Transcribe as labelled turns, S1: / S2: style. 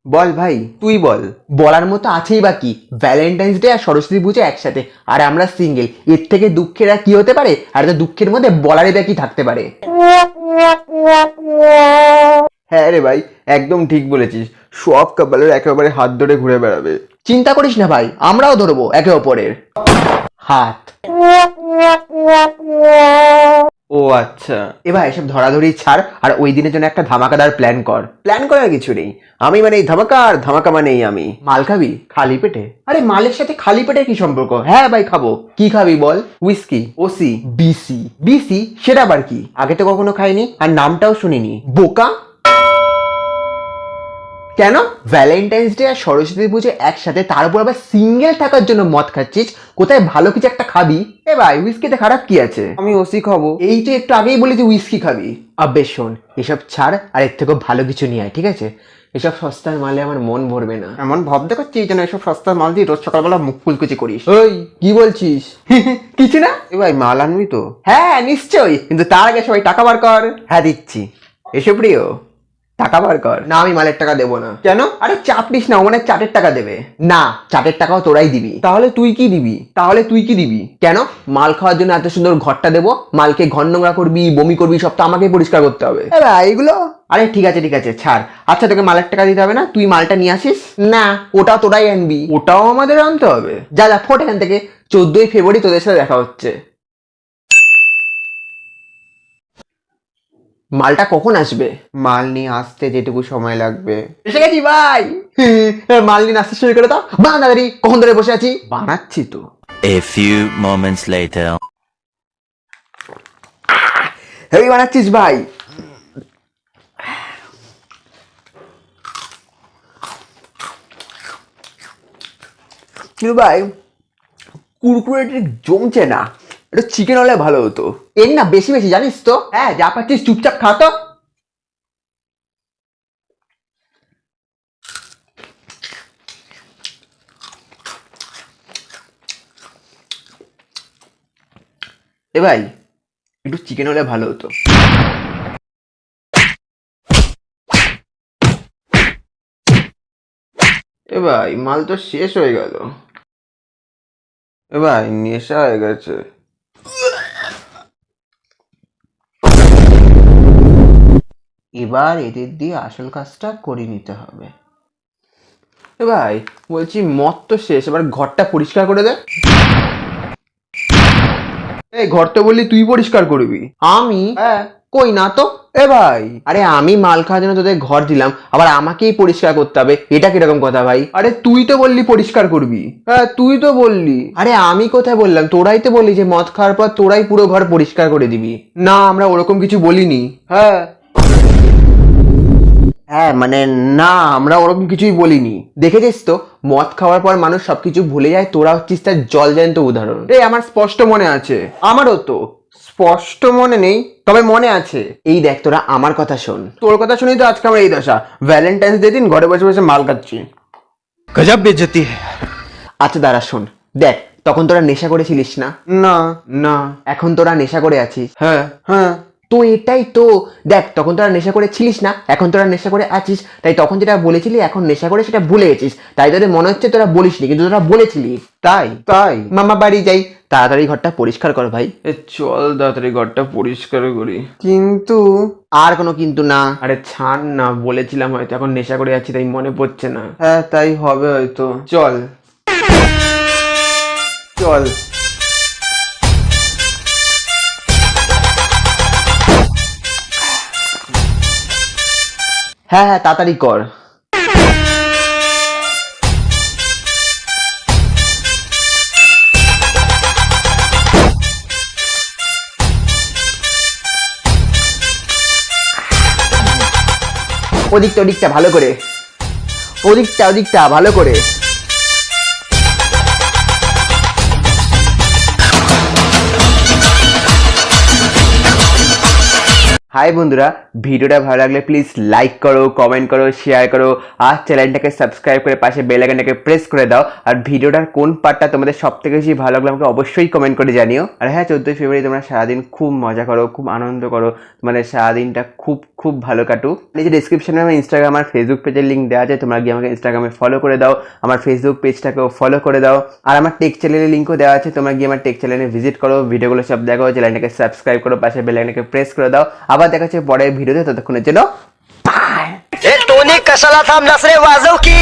S1: বল ভাই, তুই বল। বলার মতো আছেই বা কি, ভ্যালেন্টাইন্স ডে আর সরস্বতী পুজো একসাথে, আর আমরা সিঙ্গেল। এর থেকে দুঃখের আর কি হতে পারে? আর তো দুঃখের মধ্যে বলারই বা কি থাকতে পারে? হ্যাঁ রে ভাই, একদম ঠিক বলেছিস। সব কাপলের একেবারে হাত ধরে ঘুরে বেড়াবে। চিন্তা করিস না ভাই, আমরাও ধরবো একে অপরের হাত। ও আচ্ছা, এবার এসব ধরাধরি ছাড়, আর ওই দিনের জন্য একটা ধামাকাদার প্ল্যান কর। প্ল্যান করার কিছু নেই, আমি মানে ধামাকা, আর ধামাকা মানেই আমি। মাল খাবি খালি পেটে? আরে মালের সাথে খালি পেটে কি সম্পর্ক? হ্যাঁ ভাই খাবো। কি খাবি বল? Whisky, OC, BC. বিসি সেটা আবার কি? আগে তো কখনো খাইনি, আর নামটাও শুনিনি, বোকা। কেন? ভ্যালেন্টাইন্স ডে আর সরস্বতী পুজো একসাথে, তার উপর আবার সিঙ্গেল থাকার জন্য মদ খাচ্ছিস? কোথায় ভালো কিছু একটা খাবি। এ ভাই, হুইস্কিতে খারাপ কি আছে? আমি ওসি খাবো। এই তো একটু আগেই বলি যে হুইস্কি খাবি। আবে শোন, এসব ছাড়, আর এর থেকেও ভালো কিছু নিয়ে আয়, ঠিক আছে? এসব সস্তার মালে আমার মন ভরবে না। এমন ভাব দেখাচ্ছিস যেন এসব সস্তার মাল দিয়ে রোজ সকালবেলা মুখ কুলকুচি করিস। ওই কি বলছিস? কিছু না। এ ভাই, মাল আনবি তো? হ্যাঁ নিশ্চয়ই, কিন্তু তার আগে সবাই টাকা বার কর। হ্যাঁ দিচ্ছি। এসো প্রিয়, টাকা বার কর। না, আমি মালের টাকা দেবো না। কেন? আরে চাপ নিস না, ও মানে চাটের টাকা দেবে। না, চাটের টাকাও তোরাই দিবি। তাহলে তুই কি দিবি? কেন? মাল খাওয়ার জন্য এত সুন্দর ঘরটা দেবো, মালকে ঘর নোংরা করবি, বমি করবি, সব তো আমাকেই পরিষ্কার করতে হবে। এগুলো আরে ঠিক আছে ঠিক আছে, ছাড়। আচ্ছা, তোকে মালের টাকা দিতে হবে না, তুই মালটা নিয়ে আসিস। না, ওটাও তোরাই আনবি। ওটাও আমাদের আনতে হবে? যা যা, ফোট এখান থেকে। 14ই ফেব্রুয়ারি তোদের সাথে দেখা হচ্ছে। মালটা কখন আসবে? মাল নিয়ে আসতে যেটুকু সময় লাগবে। এসে গেছি ভাই। মাল নিয়ে আসতে শুরু করে দাও। বানা তাড়াতাড়ি, কখন ধরে বসে আছি? বানাচ্ছি তো।
S2: A few moments later.
S1: Heavy বানাচ্ছিস ভাই। কিন্তু ভাই, কুরকুরে ঠিক জমছে না। এটা চিকেন হলে ভালো হতো। এর না বেশি বেশি, জানিস তো? হ্যাঁ, যা পাচ্ছিস চুপচাপ খা তো। এ ভাই, একটু চিকেন হলে ভালো হতো। এ ভাই, মাল তো শেষ হয়ে গেল। এ ভাই, নেশা হয়ে গেছে। এবার এদের দিয়ে আসল কাজটা করে নিতে হবে। এ ভাই, বলছি মদ তো শেষ, এবার ঘরটা পরিষ্কার করে দে। এই ঘর তো বললি তুই পরিষ্কার করবি। আমি? হ্যাঁ। কই না তো। এ ভাই, আরে আমি মাল খাওয়ার জন্য তোদের ঘর দিলাম, আবার আমাকেই পরিষ্কার করতে হবে? এটা কিরকম কথা ভাই? আরে তুই তো বললি পরিষ্কার করবি। হ্যাঁ, তুই তো বললি। আরে আমি কোথায় বললাম? তোরাই তো বললি যে মদ খাওয়ার পর তোরাই পুরো ঘর পরিষ্কার করে দিবি। না, আমরা ওরকম কিছু বলিনি। হ্যাঁ হ্যাঁ মানে, না, আমরা ওরকম কিছুই বলিনি। দেখেছিস তো, মদ খাওয়ার পর মানুষ সবকিছু ভুলে যায়, তোরা হচ্ছিস তার জলজ্যান্ত উদাহরণ। রে, আমার স্পষ্ট মনে আছে। আমারও তো স্পষ্ট মনে নেই, তবে মনে আছে। এই দেখ, তোরা আমার কথা শোন। তোর কথা শুনেই তো আজকে আমার এই দশা। ভ্যালেন্টাইন্স ডে দিন ঘরে বসে বসে মাল খাচ্ছি।
S2: गजब बेइज्जती है।
S1: আচ্ছা দাঁড়া, শোন। দেখ, তখন তোরা নেশা করেছিলিস না? না না। এখন তোরা নেশা করে আছিস? হ্যাঁ হ্যাঁ। তো এটাই তো। দেখ, তখন তোরা নেশা করে ছিলিস না, এখন তোরা নেশা করে আছিস। তাই তখন যেটা বলেছিলি এখন নেশা করে সেটা ভুলে গেছিস। তাই তোদের মনে হচ্ছে তোরা বলিসনি, কিন্তু তোরা বলেছিলি। তাই তাই মামা বাড়ি যাই, তাড়াতাড়ি ঘরটা পরিষ্কার কর ভাই। চল তাড়াতাড়ি ঘরটা পরিষ্কার করি। কিন্তু আর কোনো কিন্তু না। আরে ছাড় না, বলেছিলাম হয়তো, এখন নেশা করে আছি তাই মনে পড়ছে না। হ্যাঁ, তাই হবে হয়তো। চল চল। হ্যাঁ হ্যাঁ, তাড়াতাড়ি কর। ওদিকটা ওদিকটা ভালো করে, ওদিকটা ওদিকটা ভালো করে। হাই বন্ধুরা, ভিডিওটা ভালো লাগলে প্লিজ লাইক করো, কমেন্ট করো, শেয়ার করো আর চ্যানেলটাকে সাবস্ক্রাইব করে পাশে বেল আইকনটাকে প্রেস করে দাও। আর ভিডিওটার কোন পার্টটা তোমাদের সব থেকে বেশি ভালো লাগলো আমাকে অবশ্যই কমেন্ট করে জানিও। আর হ্যাঁ, 14ই ফেব্রুয়ারি তোমরা সারাদিন খুব মজা করো, খুব আনন্দ করো, তোমাদের সারাদিনটা খুব খুব ভালো কাটুক। নিচে ডিসক্রিপশনে আমার ইনস্টাগ্রাম আর ফেসবুক পেজের লিঙ্ক দেওয়া আছে, তোমরা গিয়ে আমাকে ইনস্টাগ্রামে ফলো করে দাও, আমার ফেসবুক পেজটাকেও ফলো করে দাও। আর আমার টেক চ্যানেলের লিঙ্কও দেওয়া আছে, তোমরা গিয়ে আমার টেক চ্যানেলে ভিজিট করো, ভিডিওগুলো সব দেখো, চ্যানেলটাকে সাবস্ক্রাইব করো, পাশে বেল আইকনটাকে প্রেস করে দাও। আবার দেখা হচ্ছে পরের ভিডিওতে, ততক্ষণের জন্য বাই।
S3: तूने कशाला थांबलास रे वाजव की